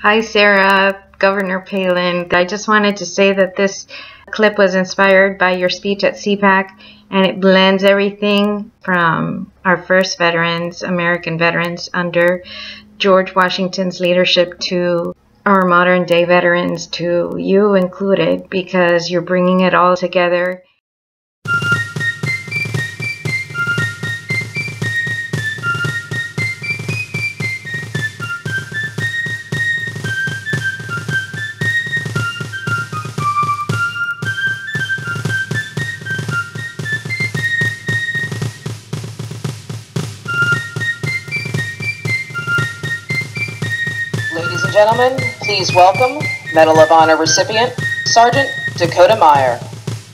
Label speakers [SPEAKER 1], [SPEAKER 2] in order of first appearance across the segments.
[SPEAKER 1] Hi, Sarah, Governor Palin. I just wanted to say that this clip was inspired by your speech at CPAC, and it blends everything from our first veterans, American veterans, under George Washington's leadership to our modern day veterans, to you included, because you're bringing it all together.
[SPEAKER 2] Ladies and gentlemen, please welcome Medal of Honor recipient, Sergeant Dakota Meyer.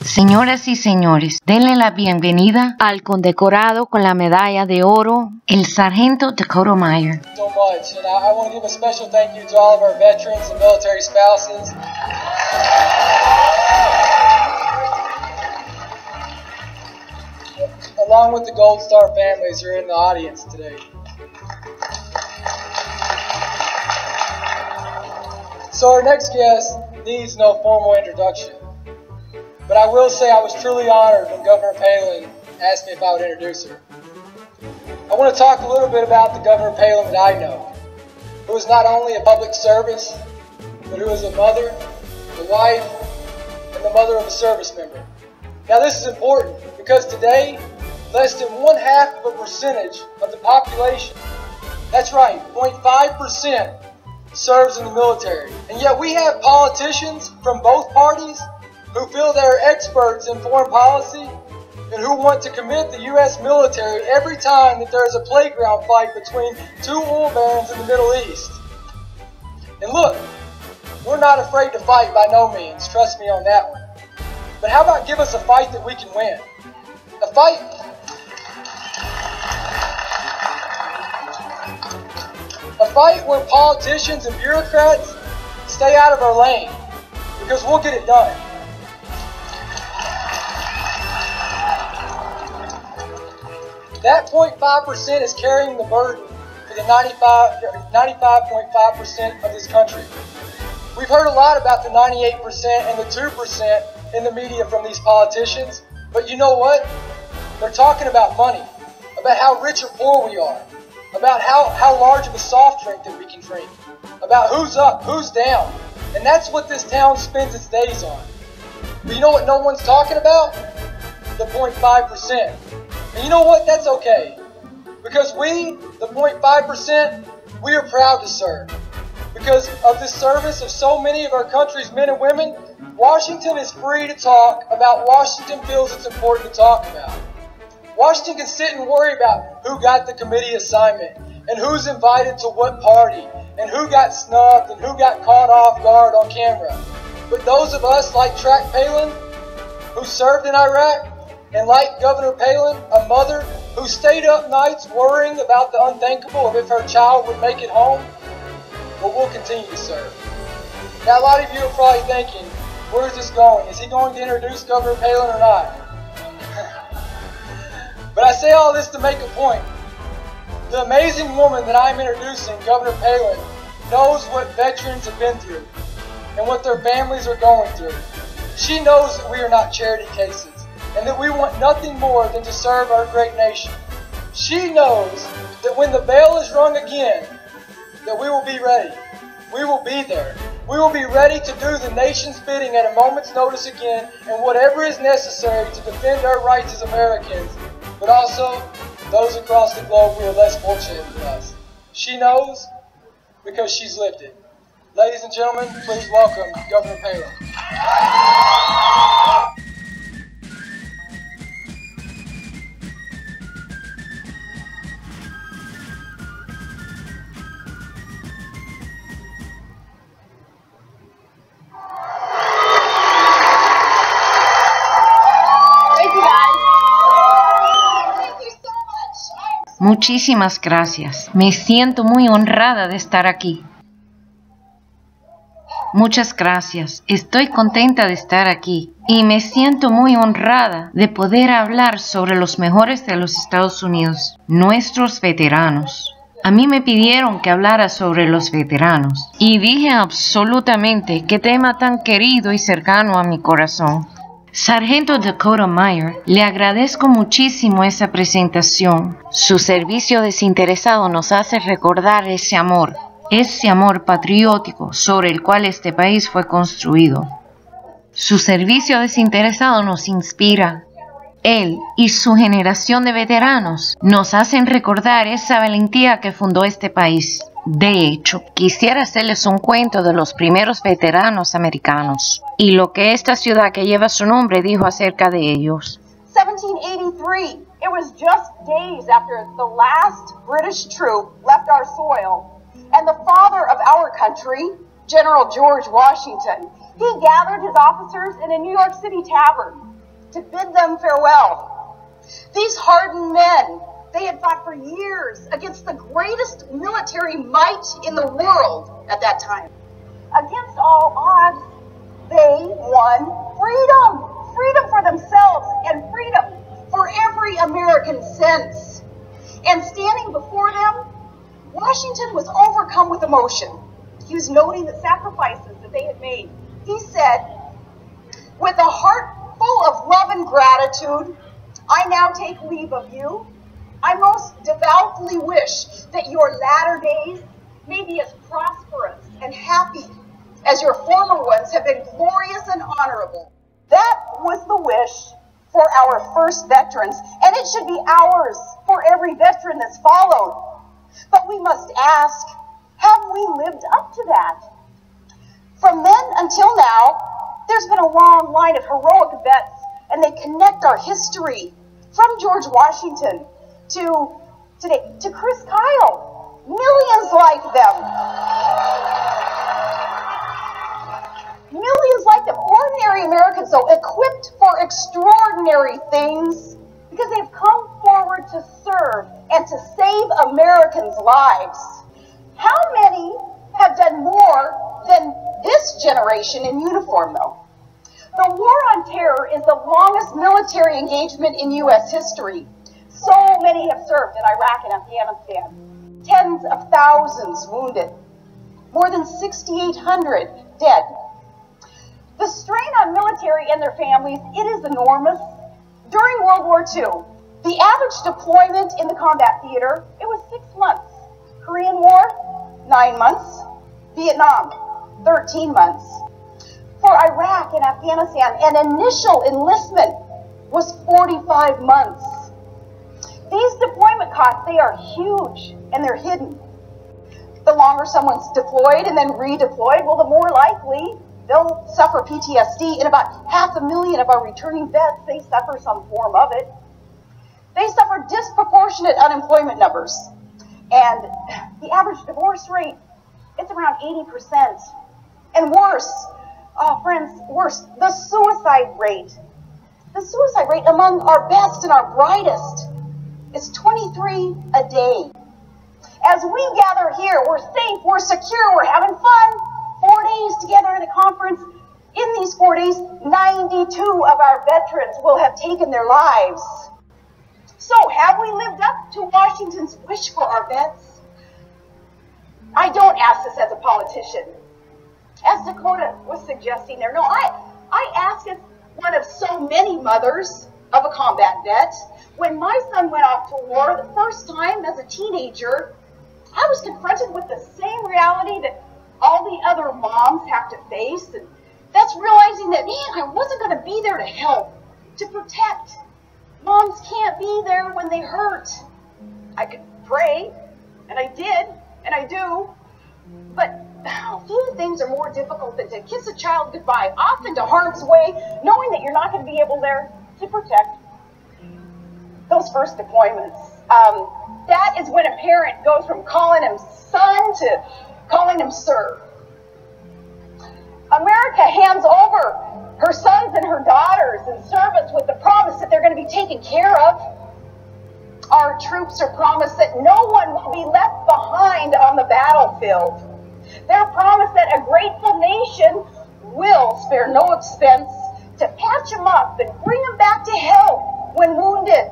[SPEAKER 3] Señoras y señores, denle la bienvenida al condecorado con la medalla de oro, el Sargento Dakota Meyer.
[SPEAKER 4] So much, and I want to give a special thank you to all of our veterans and military spouses. Along with the Gold Star families who are in the audience today. So our next guest needs no formal introduction, but I will say I was truly honored when Governor Palin asked me if I would introduce her. I want to talk a little bit about the Governor Palin that I know, who is not only a public service, but who is a mother, a wife, and the mother of a service member. Now this is important because today, less than 0.5% of the population, that's right, 0.5%, serves in the military. And yet we have politicians from both parties who feel they're experts in foreign policy and who want to commit the U.S. military every time that there is a playground fight between two oil barons in the Middle East. And look, we're not afraid to fight by no means, trust me on that one. But how about give us a fight that we can win? A fight where politicians and bureaucrats stay out of our lane, because we'll get it done. That 0.5% is carrying the burden for the 95.5% of this country. We've heard a lot about the 98% and the 2% in the media from these politicians, but you know what? They're talking about money, about how rich or poor we are, about how large of a soft drink that we can drink, about who's up, who's down. And that's what this town spends its days on. But you know what no one's talking about? The 0.5%. And you know what? That's okay. Because we, the 0.5%, we are proud to serve. Because of the service of so many of our country's men and women, Washington is free to talk about what Washington feels it's important to talk about. Washington can sit and worry about who got the committee assignment and who's invited to what party and who got snubbed and who got caught off guard on camera. But those of us like Track Palin, who served in Iraq, and like Governor Palin, a mother who stayed up nights worrying about the unthinkable of if her child would make it home, well, we'll continue to serve. Now, a lot of you are probably thinking, where's this going? Is he going to introduce Governor Palin or not? But I say all this to make a point. The amazing woman that I'm introducing, Governor Palin, knows what veterans have been through and what their families are going through. She knows that we are not charity cases and that we want nothing more than to serve our great nation. She knows that when the bell is rung again, that we will be ready. We will be there. We will be ready to do the nation's bidding at a moment's notice again, and whatever is necessary to defend our rights as Americans, but also those across the globe who are less fortunate than us. She knows because she's lived it. Ladies and gentlemen, please welcome Governor Palin.
[SPEAKER 3] Muchísimas gracias. Me siento muy honrada de estar aquí. Muchas gracias. Estoy contenta de estar aquí y me siento muy honrada de poder hablar sobre los mejores de los Estados Unidos, nuestros veteranos. A mí me pidieron que hablara sobre los veteranos y dije absolutamente qué tema tan querido y cercano a mi corazón. Sargento Dakota Meyer, le agradezco muchísimo esa presentación. Su servicio desinteresado nos hace recordar ese amor patriótico sobre el cual este país fue construido. Su servicio desinteresado nos inspira. Él y su generación de veteranos nos hacen recordar esa valentía que fundó este país. De hecho, quisiera hacerles un cuento de los primeros veteranos americanos y lo que esta ciudad que lleva su nombre dijo acerca de ellos.
[SPEAKER 5] 1783. It was just days after the last British troop left our soil, and the father of our country, General George Washington, he gathered his officers in a New York City tavern to bid them farewell. These hardened men, they had fought for years against the greatest military might in the world at that time. Against all odds, they won freedom. Freedom for themselves and freedom for every American since. And standing before them, Washington was overcome with emotion. He was noting the sacrifices that they had made. He said, "With a heart full of love and gratitude, I now take leave of you. I most devoutly wish that your latter days may be as prosperous and happy as your former ones have been glorious and honorable." That was the wish for our first veterans, and it should be ours for every veteran that's followed. But we must ask, have we lived up to that? From then until now, there's been a long line of heroic vets, and they connect our history from George Washington to today, to Chris Kyle. Millions like them. Millions like them. Ordinary Americans, though, equipped for extraordinary things because they've come forward to serve and to save Americans' lives. How many have done more than this generation in uniform, though? The War on Terror is the longest military engagement in U.S. history. So many have served in Iraq and Afghanistan. Tens of thousands wounded. More than 6,800 dead. The strain on military and their families, it is enormous. During World War II, the average deployment in the combat theater, it was 6 months. Korean War, 9 months. Vietnam, 13 months. For Iraq and Afghanistan, an initial enlistment was 45 months. These deployment costs, they are huge, and they're hidden. The longer someone's deployed and then redeployed, well, the more likely they'll suffer PTSD. And about 500,000 of our returning vets, they suffer some form of it. They suffer disproportionate unemployment numbers. And the average divorce rate, it's around 80%. And worse, oh friends, worse, the suicide rate. The suicide rate among our best and our brightest is 23 a day. As we gather here, we're safe, we're secure, we're having fun. 4 days together in a conference. In these 4 days, 92 of our veterans will have taken their lives. So, have we lived up to Washington's wish for our vets? I don't ask this as a politician, as Dakota was suggesting there. No, I ask as one of so many mothers of a combat vet. When my son went off to war the first time as a teenager, I was confronted with the same reality that all the other moms have to face, and that's realizing that, man, I wasn't going to be there to help, to protect. Moms can't be there when they hurt. I could pray, and I did, and I do, but few things are more difficult than to kiss a child goodbye, off into harm's way, knowing that you're not going to be able there to protect. Those first deployments, that is when a parent goes from calling him son to calling him sir. America hands over her sons and her daughters in service with the promise that they're going to be taken care of. Our troops are promised that no one will be left behind on the battlefield. They're promised that a grateful nation will spare no expense to patch them up and bring them back to health when wounded.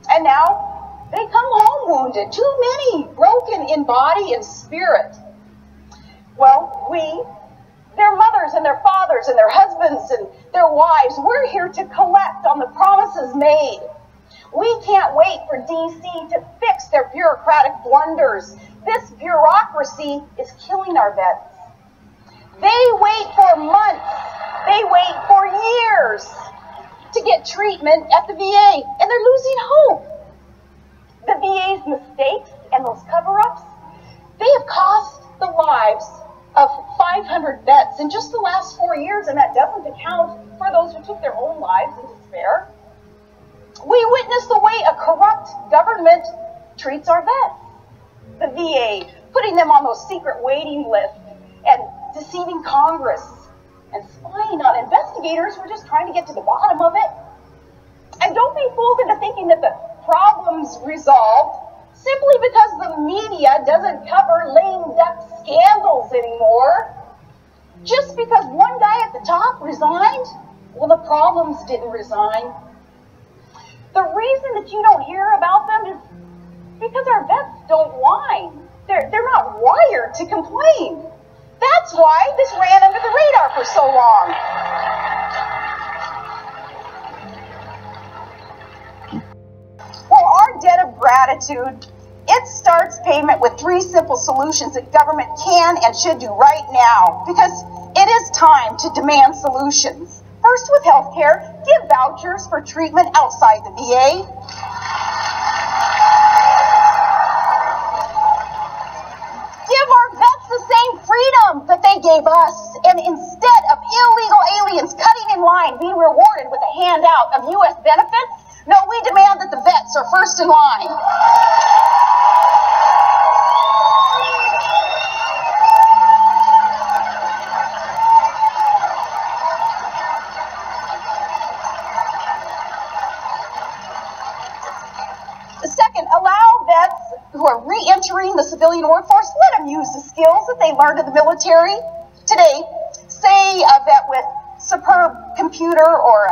[SPEAKER 5] And now, They come home wounded, too many, broken in body and spirit. Well, we, their mothers and their fathers and their husbands and their wives, we're here to collect on the promises made. We can't wait for DC to fix their bureaucratic blunders. This bureaucracy is killing our vets. They wait for months, they wait for years to get treatment at the VA, and they're losing hope. The VA's mistakes and those cover-ups, they have cost the lives of 500 vets in just the last 4 years, and that doesn't account for those who took their own lives in despair. We witness the way a corrupt government treats our vets. The VA, putting them on those secret waiting lists and deceiving Congress and spying on investigators who are just trying to get to the bottom of it. And don't be fooled into thinking that the problem's resolved simply because the media doesn't cover lame duck scandals anymore. Just because one guy at the top resigned, well, the problems didn't resign. The reason that you don't hear about them is because our vets don't whine. They're not wired to complain. That's why this ran under the radar for so long. Well, our debt of gratitude, it starts payment with 3 simple solutions that government can and should do right now, because it is time to demand solutions. First, with healthcare, give vouchers for treatment outside the VA. Give our vets the same freedom that they gave us, and instead of illegal aliens cutting in line being rewarded with a handout of U.S. benefits, no, we demand that the vets are first in line. Second, allow vets who are re-entering the civilian workforce, let them use the skills that they learned in the military. Today, say a vet with superb computer or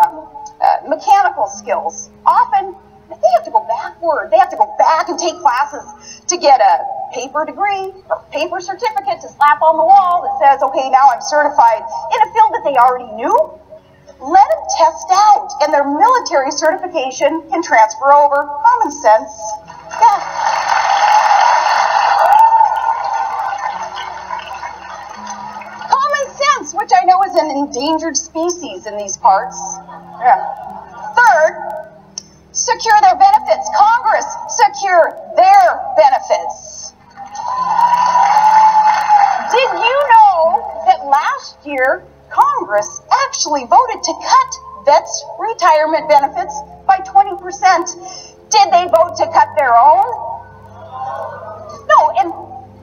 [SPEAKER 5] mechanical skills. Often, they have to go backward. They have to go back and take classes to get a paper degree or paper certificate to slap on the wall that says, okay, now I'm certified in a field that they already knew. Let them test out, and their military certification can transfer over. Common sense. Yeah. Common sense, which I know is an endangered species in these parts. Yeah. Third, secure their benefits. Congress, secure their benefits. Did you know that last year, Congress actually voted to cut vets' retirement benefits by 20%. Did they vote to cut their own? No, and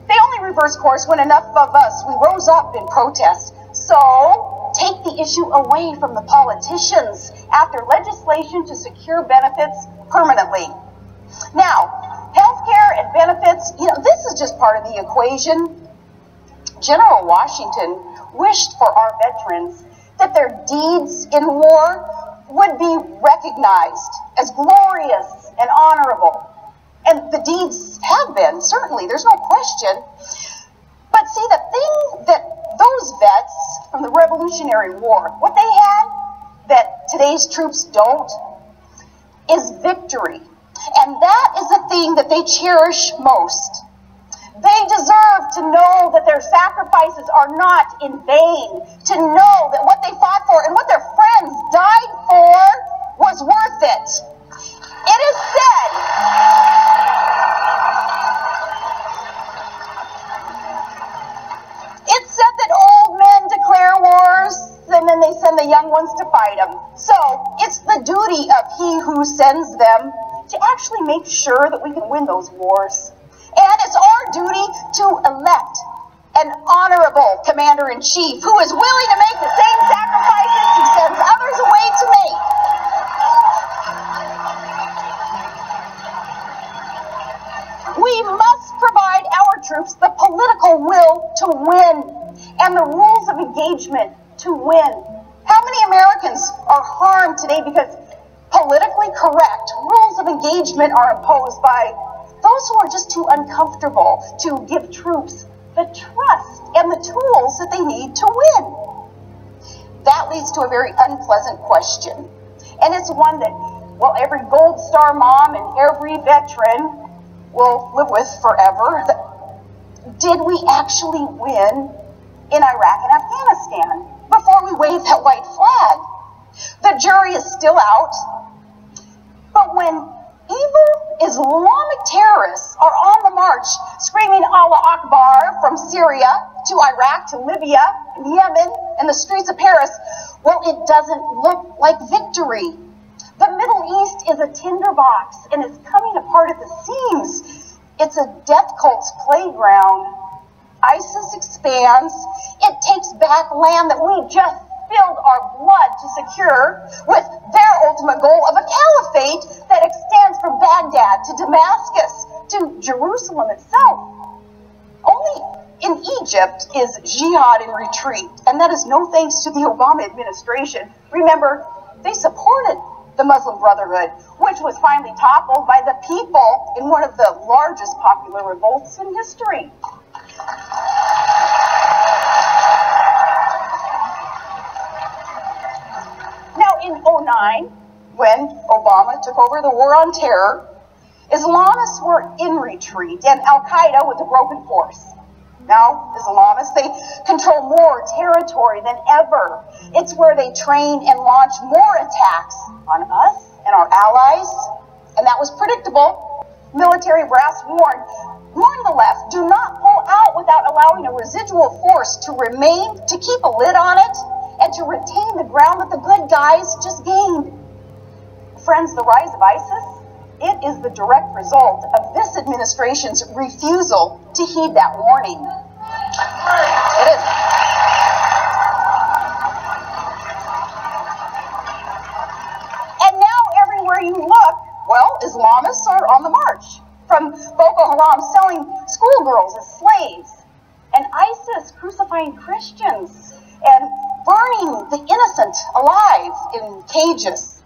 [SPEAKER 5] they only reversed course when enough of us, we rose up in protest. So, take the issue away from the politicians after legislation to secure benefits permanently. Now, healthcare and benefits, this is just part of the equation. General Washington wished for our veterans that their deeds in war would be recognized as glorious and honorable. And the deeds have been, certainly, there's no question. But see, the thing that those vets from the Revolutionary War, what they had that today's troops don't, is victory. And that is the thing that they cherish most. They deserve to know that their sacrifices are not in vain, to know that what they fought for and what their friends died for was worth it. It is said, that old men declare wars and then they send the young ones to fight them. So it's the duty of he who sends them to actually make sure that we can win those wars. And it's our duty to elect an honorable commander-in-chief who is willing to make the same sacrifices he sends others away to make. We must provide our troops the political will to win and the rules of engagement to win. How many Americans are harmed today because Politically correct rules of engagement are imposed by those who are just too uncomfortable to give troops the trust and the tools that they need to win. That leads to a very unpleasant question. And it's one that, well, every Gold Star mom and every veteran will live with forever. Did we actually win in Iraq and Afghanistan before we wave that white flag? The jury is still out. But when evil Islamic terrorists are on the march screaming Allah Akbar from Syria to Iraq to Libya and Yemen and the streets of Paris, well, it doesn't look like victory. The Middle East is a tinderbox and it's coming apart at the seams. It's a death cult's playground. ISIS expands. It takes back land that we just spilled our blood to secure, with their ultimate goal of a caliphate that extends from Baghdad to Damascus to Jerusalem itself. Only in Egypt is jihad in retreat, and that is no thanks to the Obama administration. Remember, they supported the Muslim Brotherhood, which was finally toppled by the people in one of the largest popular revolts in history. Now, in 2009, when Obama took over the war on terror, Islamists were in retreat and Al-Qaeda was a broken force. Now, Islamists, they control more territory than ever. It's where they train and launch more attacks on us and our allies, and that was predictable. Military brass warned the left, do not pull out without allowing a residual force to remain, to keep a lid on it, and to retain the ground that the good guys just gained. Friends, the rise of ISIS, it is the direct result of this administration's refusal to heed that warning. It is. And now everywhere you look, well, Islamists are on the march. From Boko Haram selling schoolgirls as slaves, and ISIS crucifying Christians and burning the innocent alive in cages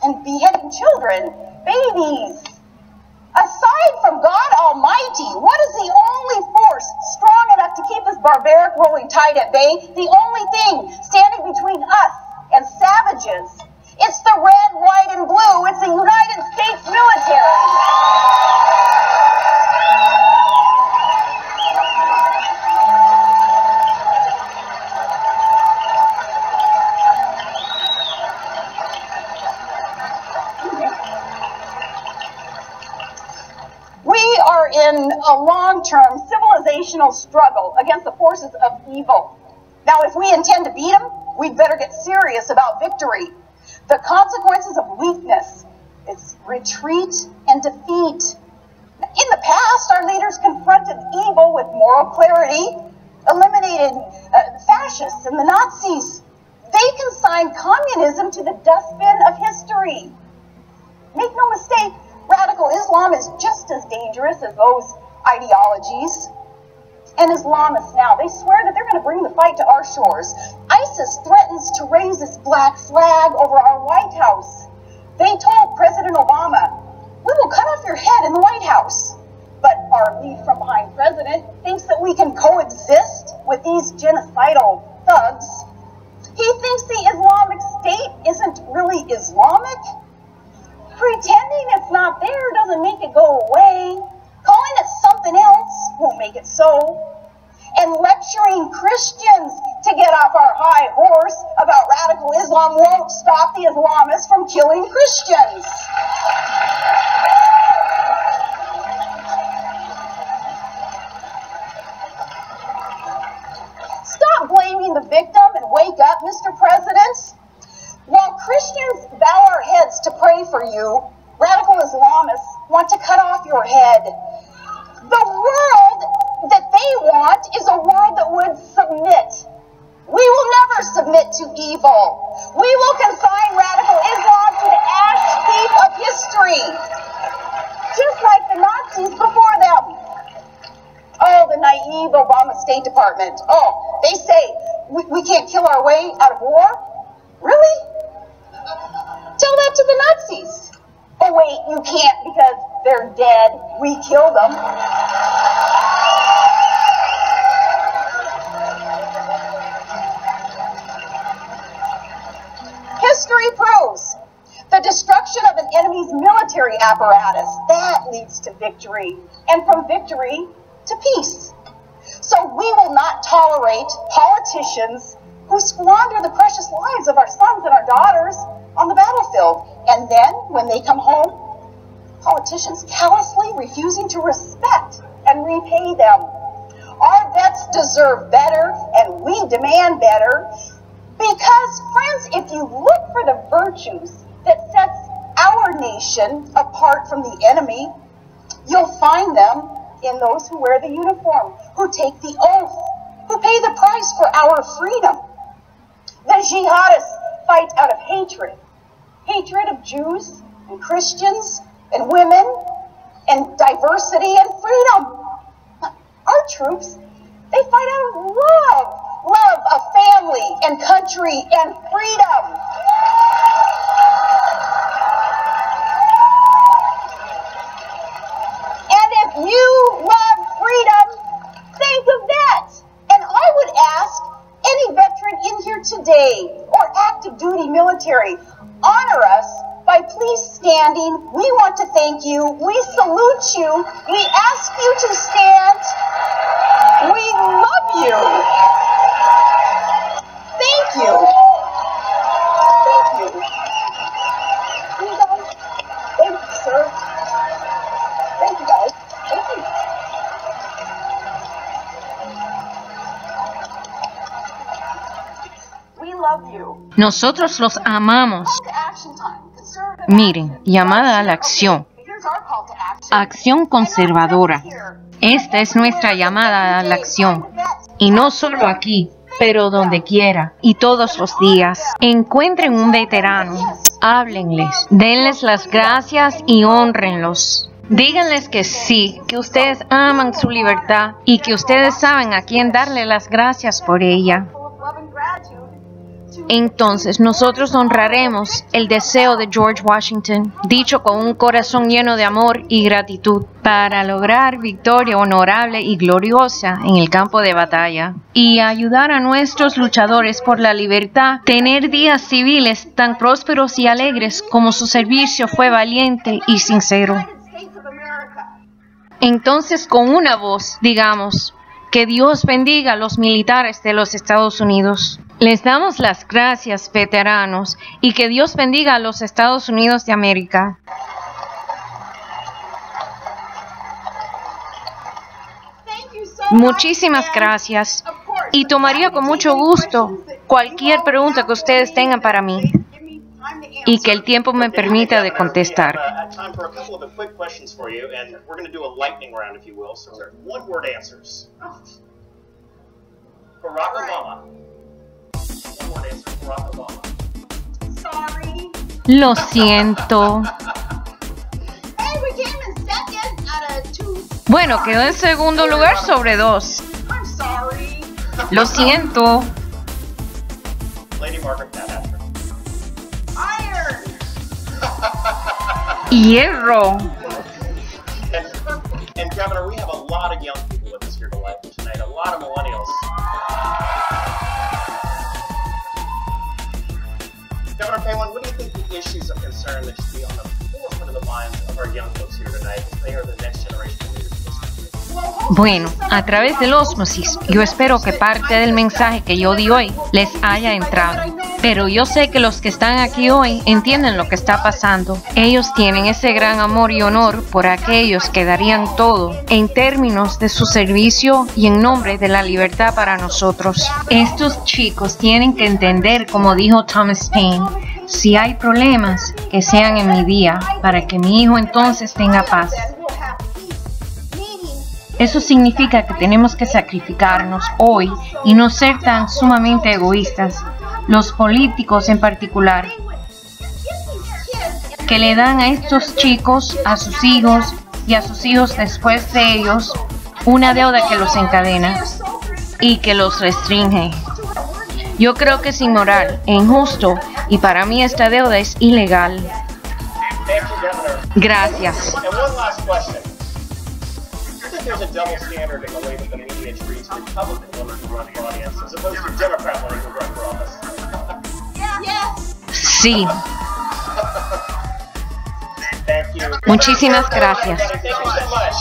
[SPEAKER 5] and beheading children, babies. Aside from God Almighty, what is the only force strong enough to keep this barbaric rolling tide at bay? The only thing standing between us and savages. It's the red, white, and blue. It's the United States military. We are in a long-term civilizational struggle against the forces of evil. Now, if we intend to beat them, we'd better get serious about victory. The consequences of weakness is retreat and defeat. In the past, our leaders confronted evil with moral clarity, eliminated fascists and the Nazis. They consigned communism to the dustbin of history. Make no mistake, radical Islam is just as dangerous as those ideologies. And Islamists now, they swear that they're going to bring the fight to our shores. ISIS threatens to raise its black flag over our White House. They told President Obama, we will cut off your head in the White House. But our lead from behind president thinks that we can coexist with these genocidal thugs. He thinks the Islamic State isn't really Islamic. Pretending it's not there doesn't make it go away. Calling it something else won't make it so. And lecturing Christians to get off our high horse about radical Islam won't stop the Islamists from killing Christians. Stop blaming the victim and wake up, Mr. President. While Christians bow our heads to pray for you, radical Islamists want to cut off your head. The world that they want is a world that would submit. We will never submit to evil. We will consign radical Islam to the ash heap of history, just like the Nazis before them. Oh, the naive Obama State Department. Oh, they say we can't kill our way out of war? Really? Tell that to the Nazis? Oh wait, you can't because they're dead. We killed them. History proves the destruction of an enemy's military apparatus, that leads to victory, and from victory to peace. So we will not tolerate politicians who squander the precious lives of our sons and our daughters on the battlefield. And then, when they come home, politicians callously refusing to respect and repay them. Our vets deserve better, and we demand better. Because, friends, if you look for the virtues that sets our nation apart from the enemy, you'll find them in those who wear the uniform, who take the oath, who pay the price for our freedom. The jihadists fight out of hatred. Hatred of Jews and Christians and women and diversity and freedom. Our troops, they fight out of love. Love of family and country and freedom. And if you love freedom, think of that. And I would ask any veteran in here today or active duty military, honor us by please standing. We want to thank you. We salute you. We ask you to stand. We love you. Thank you. Thank you. You guys. Thank you, sir. Thank you, guys. Thank you. We love you.
[SPEAKER 3] Nosotros los amamos.
[SPEAKER 5] Action time. Conservative
[SPEAKER 3] Miren, llamada a la acción.
[SPEAKER 5] Here's our call to action.
[SPEAKER 3] Acción conservadora. Esta es nuestra llamada a la acción. Y no solo aquí, pero donde quiera y todos los días. Encuentren un veterano, háblenles, denles las gracias y hónrenlos. Díganles que sí, que ustedes aman su libertad y que ustedes saben a quién darle las gracias por ella. Entonces nosotros honraremos el deseo de George Washington, dicho con un corazón lleno de amor y gratitud, para lograr victoria honorable y gloriosa en el campo de batalla, y ayudar a nuestros luchadores por la libertad, tener días civiles tan prósperos y alegres como su servicio fue valiente y sincero. Entonces, con una voz, digamos, que Dios bendiga a los militares de los Estados Unidos. Les damos las gracias, veteranos, y que Dios bendiga a los Estados Unidos de América. Muchísimas gracias, y tomaría con mucho gusto cualquier pregunta que ustedes tengan para mí, y que el tiempo me permita de contestar. Lo siento. Bueno, quedó en segundo lugar sobre 2. Lo siento. Hierro.
[SPEAKER 6] And Governor, we have a lot of young people with us here tonight, a lot of millennials. Governor Palin, what do you think the issues of concern that should be on the forefront of the minds of our young folks here tonight? They are the next generation of leaders of this country.
[SPEAKER 3] Bueno, a través del ósmosis, yo espero que parte del mensaje que yo di hoy les haya entrado. Pero yo sé que los que están aquí hoy entienden lo que está pasando. Ellos tienen ese gran amor y honor por aquellos que darían todo en términos de su servicio y en nombre de la libertad para nosotros. Estos chicos tienen que entender, como dijo Thomas Paine, si hay problemas, que sean en mi día, para que mi hijo entonces tenga paz. Eso significa que tenemos que sacrificarnos hoy y no ser tan sumamente egoístas. Los políticos en particular, que le dan a estos chicos, a sus hijos y a sus hijos después de ellos, una deuda que los encadena y que los restringe. Yo creo que es inmoral e injusto, y para mí esta deuda es ilegal. Gracias.
[SPEAKER 6] And one last question. Do you think there's a double standard in the way that the media treats Republican women who run for audience as opposed to Democrat women who run for office?
[SPEAKER 5] Yes.
[SPEAKER 3] Sí.
[SPEAKER 6] Thank you.
[SPEAKER 3] Muchísimas gracias.
[SPEAKER 6] Thank you so much.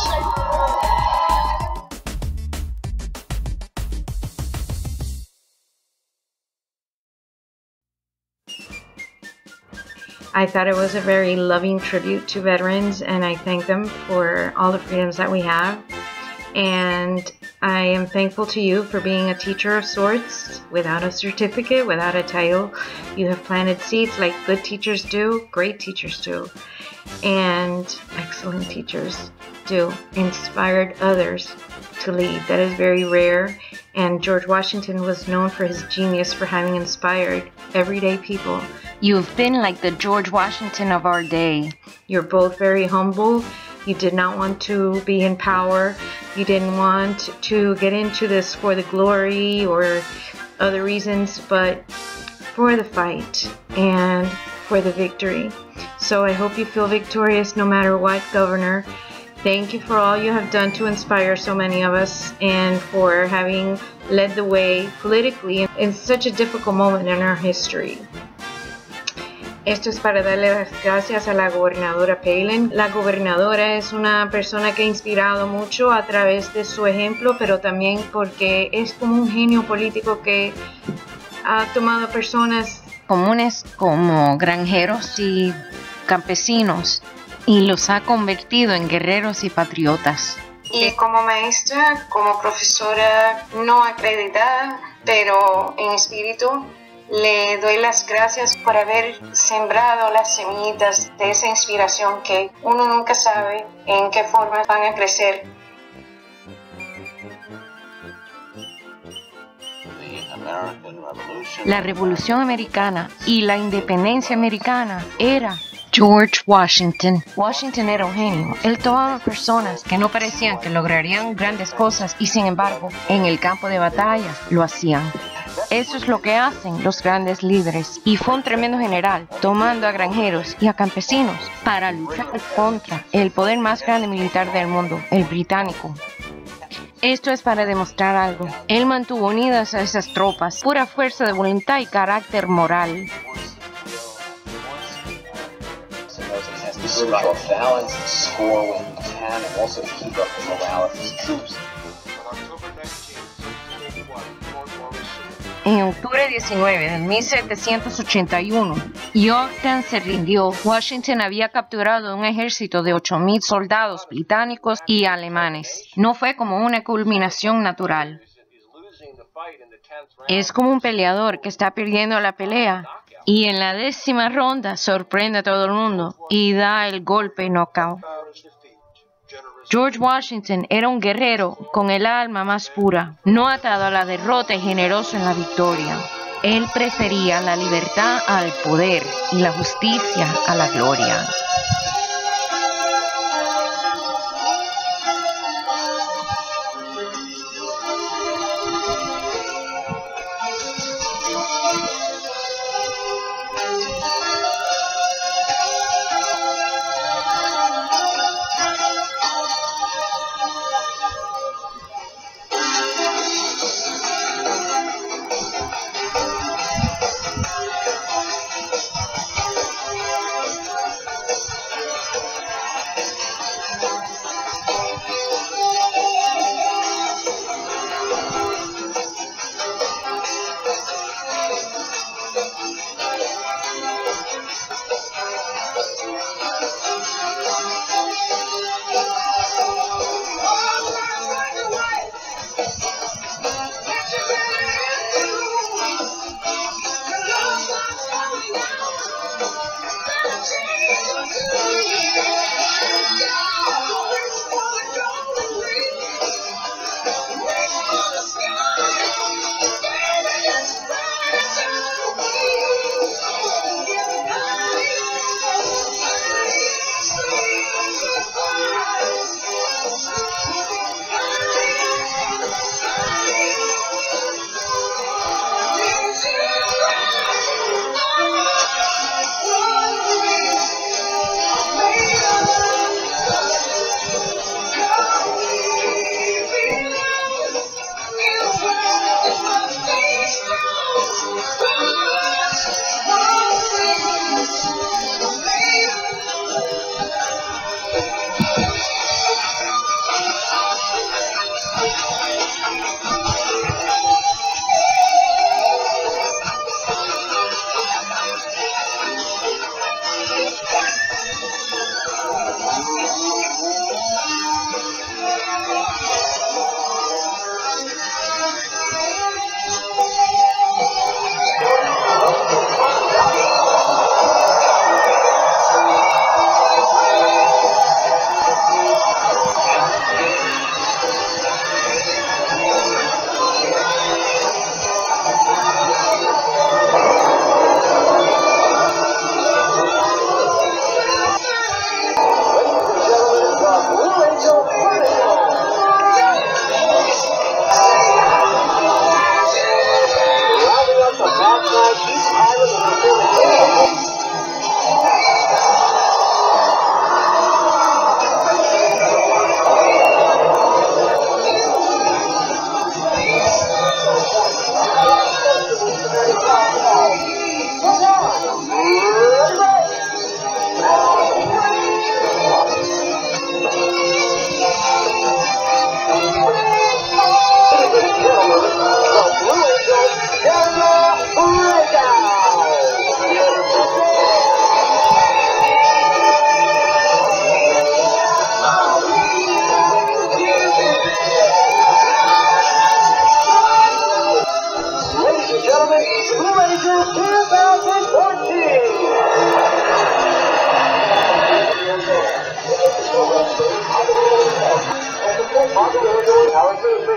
[SPEAKER 1] I thought it was a very loving tribute to veterans, and I thank them for all the freedoms that we have. And I am thankful to you for being a teacher of sorts, without a certificate, without a title. You have planted seeds like good teachers do, great teachers do, and excellent teachers do, inspired others to lead. That is very rare, and George Washington was known for his genius for having inspired everyday people.
[SPEAKER 3] You've been like the George Washington of our day.
[SPEAKER 1] You're both very humble. You did not want to be in power. You didn't want to get into this for the glory or other reasons, but for the fight and for the victory. So I hope you feel victorious no matter what, Governor. Thank you for all you have done to inspire so many of us and for having led the way politically in such a difficult moment in our history. Esto es para darle las gracias a la gobernadora Palin. La gobernadora es una persona que ha inspirado mucho a través de su ejemplo, pero también porque es como un genio político que ha tomado personas
[SPEAKER 3] comunes como granjeros y campesinos y los ha convertido en guerreros y patriotas.
[SPEAKER 1] Y como maestra, como profesora no acreditada, pero en espíritu, le doy las gracias por haber sembrado las semillitas de esa inspiración que uno nunca sabe en qué forma van a crecer.
[SPEAKER 3] La Revolución Americana y la Independencia Americana era George Washington. Washington era un genio. Él tomaba personas que no parecían que lograrían grandes cosas y sin embargo, en el campo de batalla lo hacían. Eso es lo que hacen los grandes líderes. Y fue un tremendo general, tomando a granjeros y a campesinos para luchar contra el poder más grande militar del mundo, el británico. Esto es para demostrar algo. Él mantuvo unidas a esas tropas, pura fuerza de voluntad y carácter moral. En octubre 19 de 1781, Yorktown se rindió. Washington había capturado un ejército de 8,000 soldados británicos y alemanes. No fue como una culminación natural. Es como un peleador que está perdiendo la pelea y en la 10ª ronda sorprende a todo el mundo y da el golpe knockout. George Washington era un guerrero con el alma más pura, no atado a la derrota y generoso en la victoria. Él prefería la libertad al poder y la justicia a la gloria.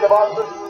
[SPEAKER 7] executive officers